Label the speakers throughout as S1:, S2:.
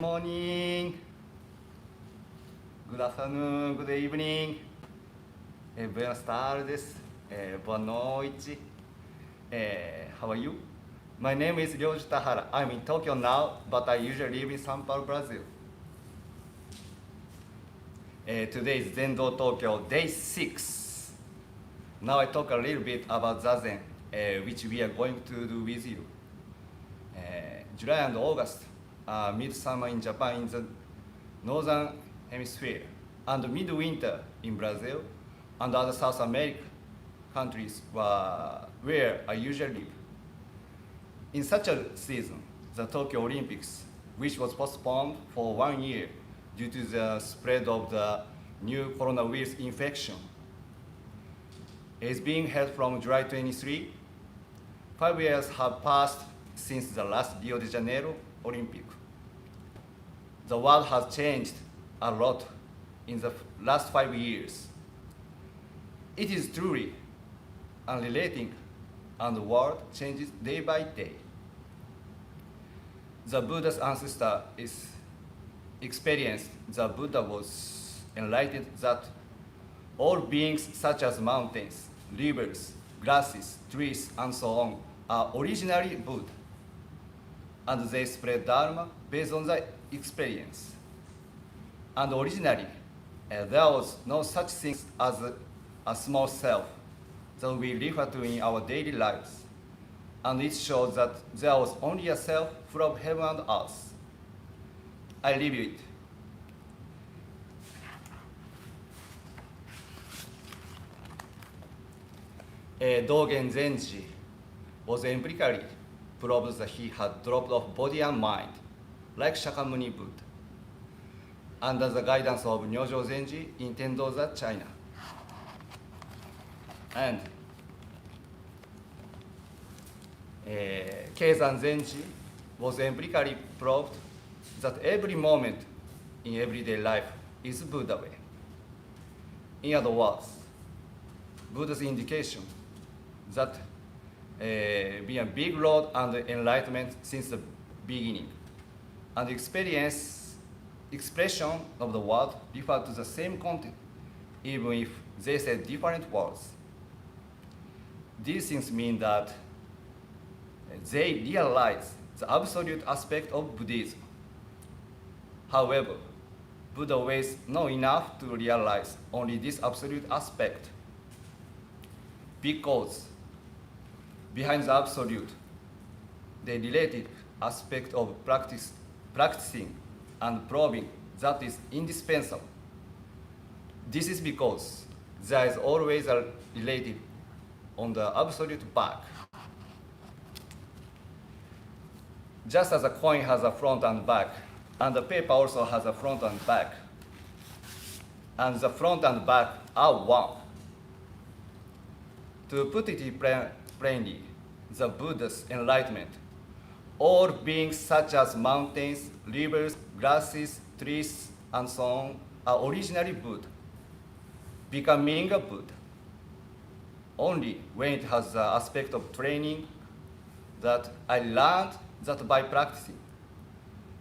S1: Morning, good afternoon, good evening, buenas tardes, boa noite, how are you? My name is Ryoju Tahara. I'm in Tokyo now, but I usually live in São Paulo, Brazil. Today is ZenDo Tokyo, day 6. Now I talk a little bit about Zazen, which we are going to do with you. July and August, midsummer in Japan in the northern hemisphere, and midwinter in Brazil and other South American countries where I usually live. In such a season, the Tokyo Olympics, which was postponed for 1 year due to the spread of the new coronavirus infection, is being held from July 23. 5 years have passed since the last Rio de Janeiro Olympic. The world has changed a lot in the last 5 years. It is truly unrelating, and the world changes day by day. The Buddha's ancestor experienced. The Buddha was enlightened that all beings such as mountains, rivers, grasses, trees, and so on are originally Buddha, and they spread Dharma based on the experience. And originally, there was no such thing as a small self that we refer to in our daily lives. And it shows that there was only a self full of heaven and earth. I review it. Dogen Zenji was empirically proved that he had dropped off body and mind, like Shakyamuni Buddha, under the guidance of Ryoju Zenji in Tendoza, China. And Keizan Zenji was empirically proved that every moment in everyday life is Buddha way. In other words, Buddha's indication that be a big road and enlightenment since the beginning, and expression of the word refer to the same content, even if they say different words. These things mean that they realize the absolute aspect of Buddhism. However, Buddha ways not enough to realize only this absolute aspect, because behind the absolute, the relative aspect of practicing and probing that is indispensable. This is because there is always a relative on the absolute back. Just as a coin has a front and back, and the paper also has a front and back, and the front and back are one. To put it plainly, the Buddha's enlightenment, all beings such as mountains, rivers, grasses, trees, and so on are originally Buddha, becoming a Buddha only when it has the aspect of training that I learned that by practicing.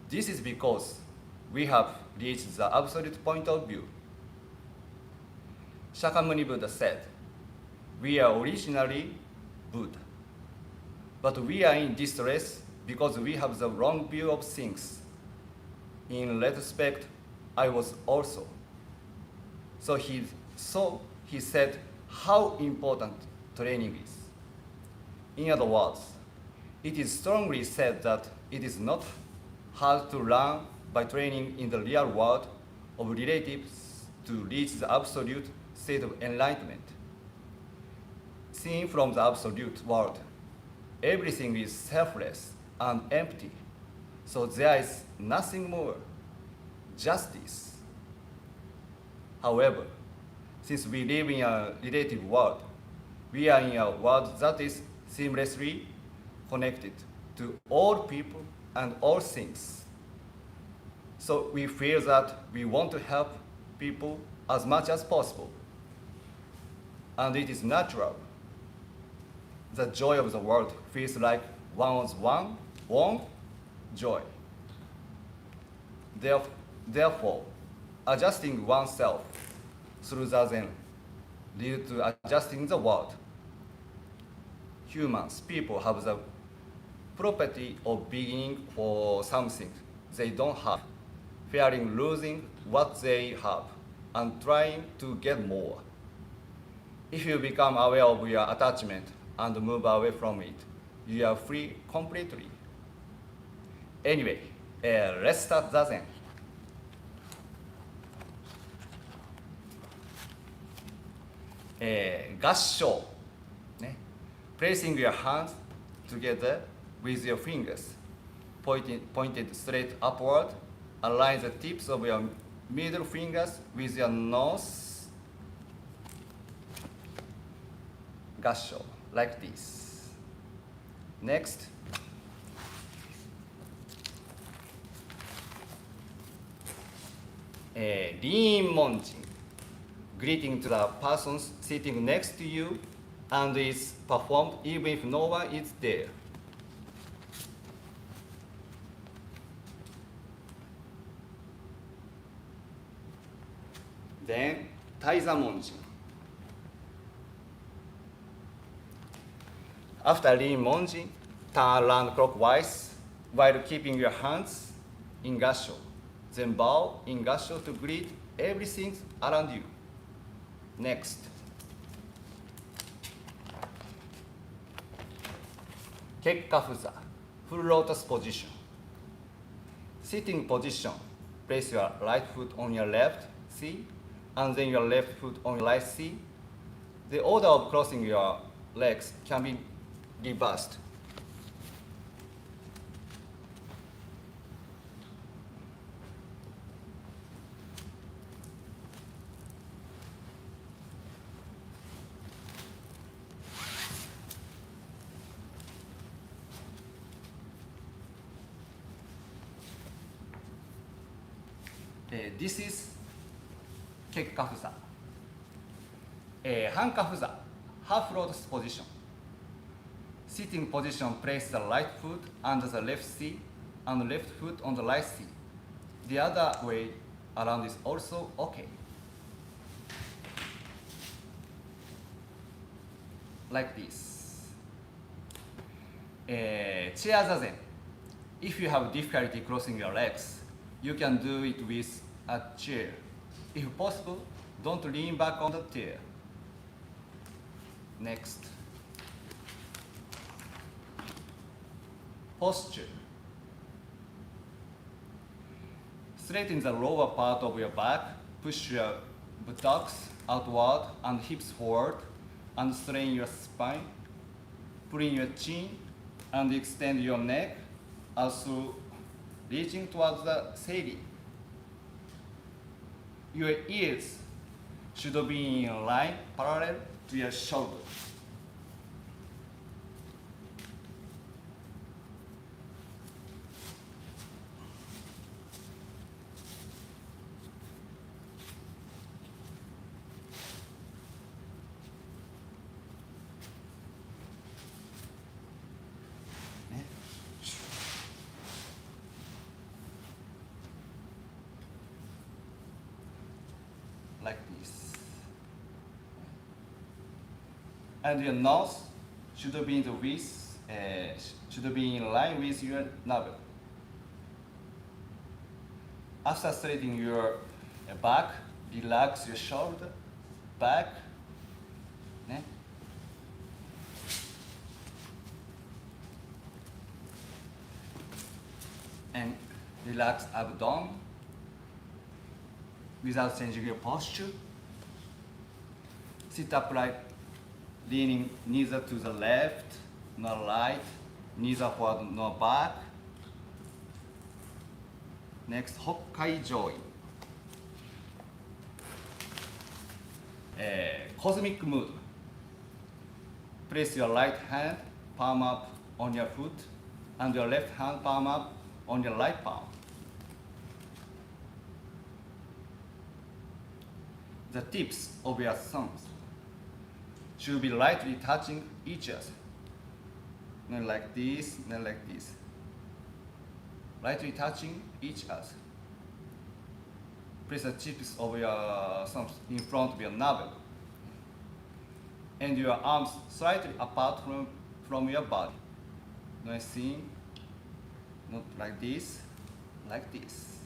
S1: This is because we have reached the absolute point of view. Shakyamuni Buddha said, "We are originally Buddha, but we are in distress because we have the wrong view of things. In retrospect, I was also." So he said how important training is. In other words, it is strongly said that it is not hard to learn by training in the real world of relatives to reach the absolute state of enlightenment. Seen from the absolute world, everything is selfless and empty, so there is nothing more, just this. However, since we live in a relative world, we are in a world that is seamlessly connected to all people and all things. So we feel that we want to help people as much as possible. And it is natural. The joy of the world feels like one's own joy. Therefore, adjusting oneself through Zazen leads to adjusting the world. Humans, people have the property of beginning for something they don't have, fearing losing what they have, and trying to get more. If you become aware of your attachment and move away from it, you are free completely. Anyway, let's start Zazen. Gassho, placing your hands together with your fingers, pointed straight upward. Align the tips of your middle fingers with your nose. Gassho, like this. Next. Lean Monjin. Greeting to the person sitting next to you, and is performed even if no one is there. Then, Taizamonjin. After Lean Monjin, turn around clockwise while keeping your hands in gassho. Then bow in gassho to greet everything around you. Next. Kekkafuza, full lotus position. Sitting position, place your right foot on your left C, and then your left foot on your right C. The order of crossing your legs can be reversed. This is Kekkafuza. Hankafuza, half lotus position. Sitting position, place the right foot under the left C and the left foot on the right C. The other way around is also okay. Like this. Chair Zazen. If you have difficulty crossing your legs, you can do it with a chair. If possible, don't lean back on the chair. Next. Posture. Straighten the lower part of your back, push your buttocks outward and hips forward, and straighten your spine. Pull in your chin and extend your neck, also reaching towards the ceiling. Your ears should be in line parallel to your shoulder. Like this. And your nose should be in the should be in line with your navel. After straightening your back, relax your shoulder, back, and relax abdomen without changing your posture. Sit upright, leaning neither to the left nor right, neither forward nor back. Next, Hokkai join. Cosmic mood. Place your right hand palm up on your foot and your left hand palm up on your right palm. The tips of your thumbs should be lightly touching each other. Not like this, not like this. Lightly touching each other. place the tips of your thumbs in front of your navel. And your arms slightly apart from your body. Nice thing. Not like this, like this.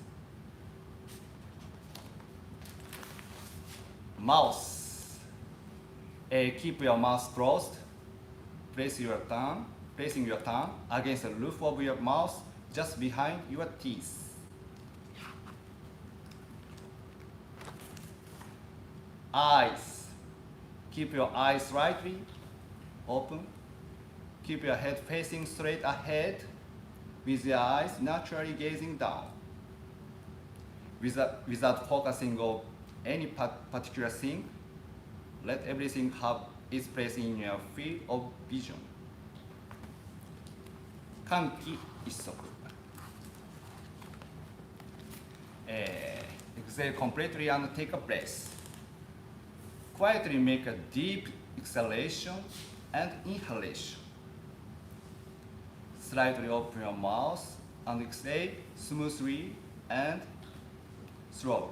S1: Mouth. Keep your mouth closed. Placing your tongue against the roof of your mouth, just behind your teeth. Eyes. Keep your eyes slightly open. Keep your head facing straight ahead with your eyes naturally gazing down. Without focusing on any particular thing, let everything have its place in your field of vision. 換気一足。Exhale completely and take a breath. Quietly make a deep exhalation and inhalation. Slightly open your mouth and exhale smoothly and slowly.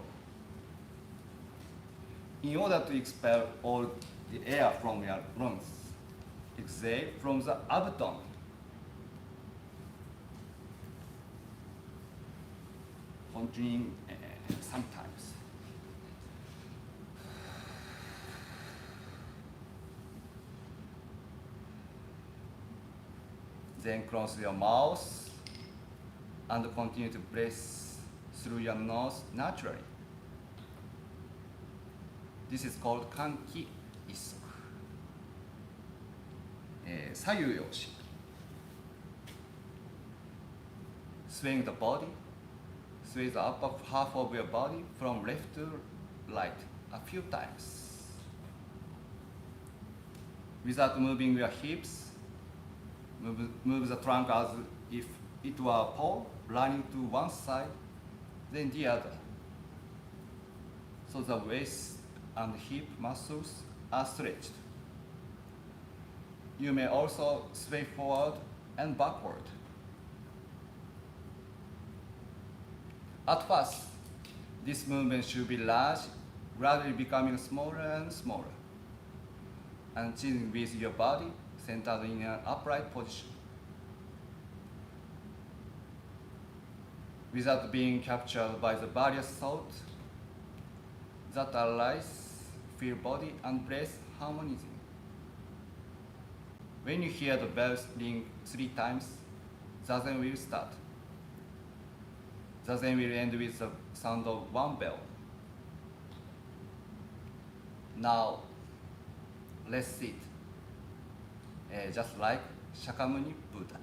S1: In order to expel all the air from your lungs, exhale from the abdomen. Continuing sometimes. Then close your mouth and continue to breathe through your nose naturally. This is called 換気一足。左右陽子。Swing the body. Sway the upper half of your body from left to right a few times. Without moving your hips, move the trunk as if it were a pole running to one side, then the other. So the waist and hip muscles are stretched. You may also sway forward and backward. At first, this movement should be large, gradually becoming smaller and smaller, and changing with your body centered in an upright position. Without being captured by the various thoughts that arise, feel body and breath harmonizing. When you hear the bells ring 3 times, Zazen will start. Zazen will end with the sound of 1 bell. Now, let's sit, just like Shakyamuni Buddha.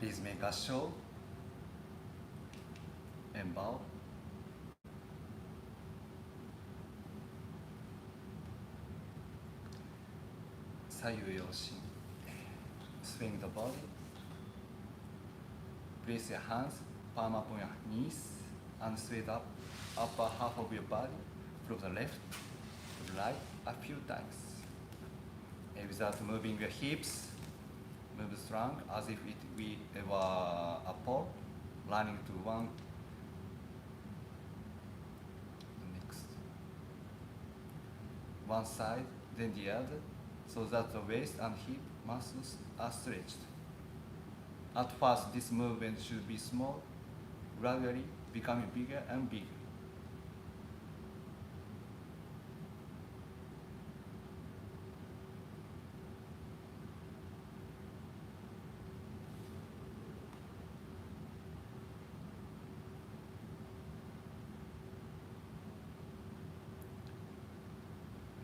S1: Please make a show and bow. Swing the body. Place your hands, palm upon your knees, and straight up upper half of your body from the left to the right a few times. Without moving your hips, move strong as if we were a pole running to one. Next. One side, then the other, so that the waist and hip muscles are stretched. At first, this movement should be small, gradually becoming bigger and bigger.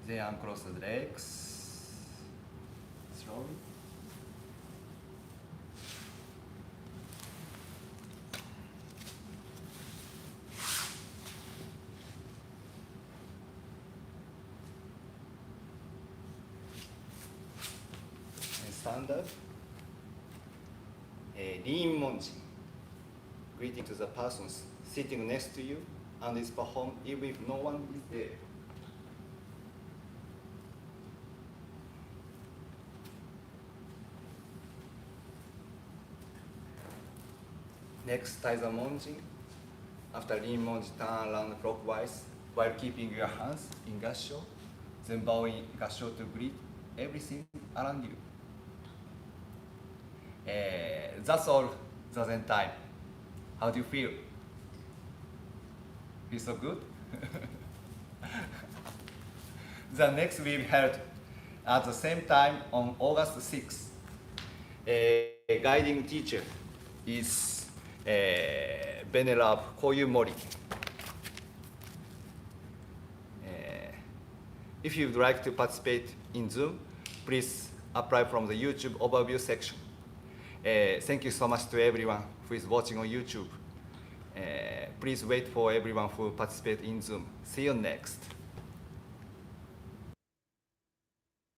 S1: Then uncross the legs slowly. And stand up. Lean Monji. Greeting to the person sitting next to you and is performed even if no one is there. Next, Taiza Monji. After Lean Monji, turn around clockwise while keeping your hands in gassho. Then bow in gassho to greet everything around you. That's all Zazen time. How do you feel? Feel so good? The next will be held at the same time on August 6th. Guiding teacher is Venerable Koyu Mori. If you'd like to participate in Zoom, please apply from the YouTube overview section. Thank you so much to everyone who is watching on YouTube. Please wait for everyone who participates in Zoom. See you next.